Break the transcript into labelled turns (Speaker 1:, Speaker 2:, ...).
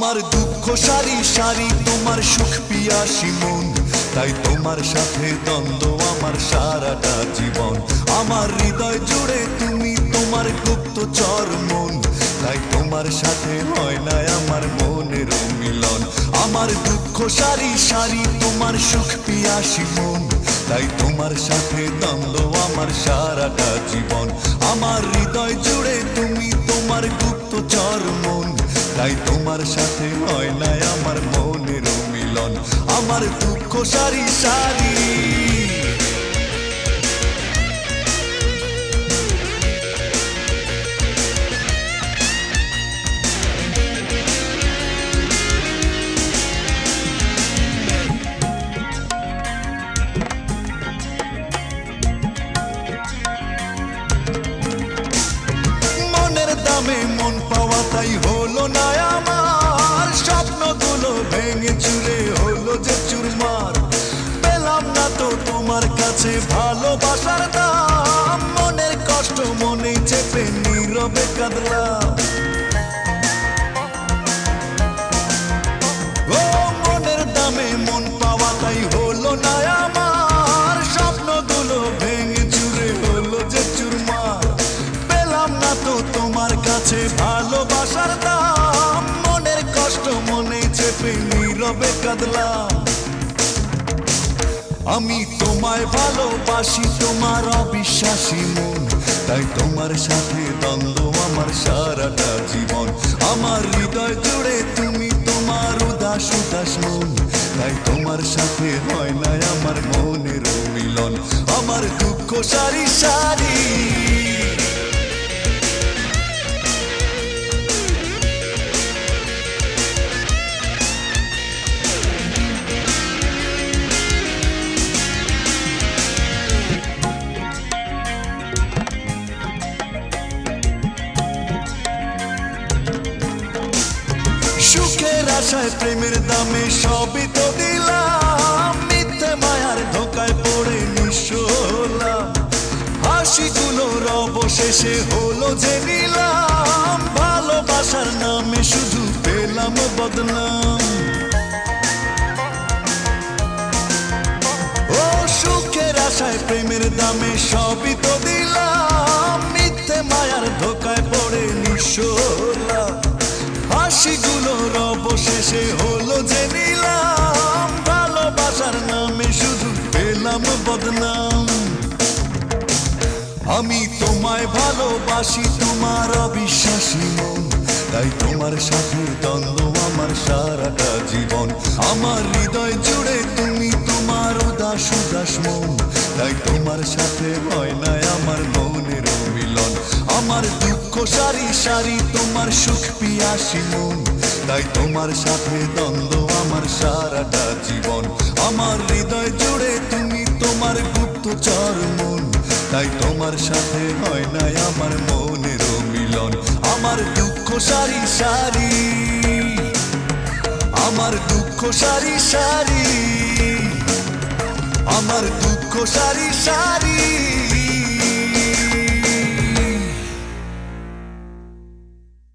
Speaker 1: আমার দুঃখ সারি সারি তোমার সুখ পিয়াসী মন, তাই তোমার সাথে দ্বন্দ্ব আমার সারাটা জীবন। আমার হৃদয় জুড়ে তুমি, তোমার গুপ্তচর মন, তাই তোমার সাথে হয় না আমার মনের মিলন। আমার দুঃখ সারি সারি তোমার সুখ পিয়াসী মন, তাই তোমার সাথে দ্বন্দ্ব আমার সারাটা জীবন। আমার হৃদয় জুড়ে তুমি, তোমার গুপ্তচর মন, তাই তোমার সাথে হয় না আমার মনের মিলন। আমার দুঃখ সারি সারি মনের দামে মন পাওয়া তাই হলো না আমার, স্বপ্নগুলো ভেঙে চুরে হলো যে চুরমার। পেলাম না তো তোমার কাছে ভালোবাসার দাম, মনের কষ্ট মনে চেপে নীরবে কাঁদলাম। ও মনের দামে মন পাওয়া তাই হলো না আমার, স্বপ্নগুলো ভেঙে চুরে হলো যে চুরমার। পেলাম না তো তোমার কাছে ভালোবাসার দাম, মনের কষ্ট মনে চেপে নীরবে কাঁদলাম। আমি তোমায় ভালোবাসি, তোমার অবিশ্বাসী মন, তাই তোমার সাথে দ্বন্দ্ব আমার সারাটা জীবন। আমার হৃদয় জুড়ে তুমি, তোমার উদাস উদাস মন, তাই তোমার সাথে হয় না আমার মনের মিলন। আমার দুঃখ সারি সারি সুখের আশায় প্রেমের দামে সবই তো দিলাম, মিথ্যে মায়ার ধোকায় পড়ে নিঃস্ব হলাম। হাসিগুলোর অবশেষে হলো যে নিলাম, ভালোবাসার নামে শুধু পেলাম বদনাম। ও সুখের আশায় প্রেমের দামে সবই তো দিলাম, মিথ্যে মায়ার ধোকায় পড়ে নিঃস্ব হলাম। হাসিগুলোর অবশেষে হলো যে নিলাম, ভালোবাসার নামে শুধু পেলাম বদনাম। আমি তোমায় ভালোবাসি, তোমার অবিশ্বাসী মন, তাই তোমার সাথে দ্বন্দ্ব আমার সারাটা জীবন। আমার হৃদয় জুড়ে তুমি, তোমার উদাস উদাস মন, তাই তোমার সাথে হয় না আমার মনের মিলন। আমার দুঃখ সারি সারি তোমার সুখ পিয়াসী মন, তাই তোমার সাথে দ্বন্দ্ব আমার সারাটা জীবন। আমার হৃদয় জুড়ে তুমি, তোমার গুপ্তচর মন, তাই তোমার সাথে হয় না আমার মনের মিলন। আমার দুঃখ সারি সারি, আমার দুঃখ সারি সারি, আমার দুঃখ সারি সারি।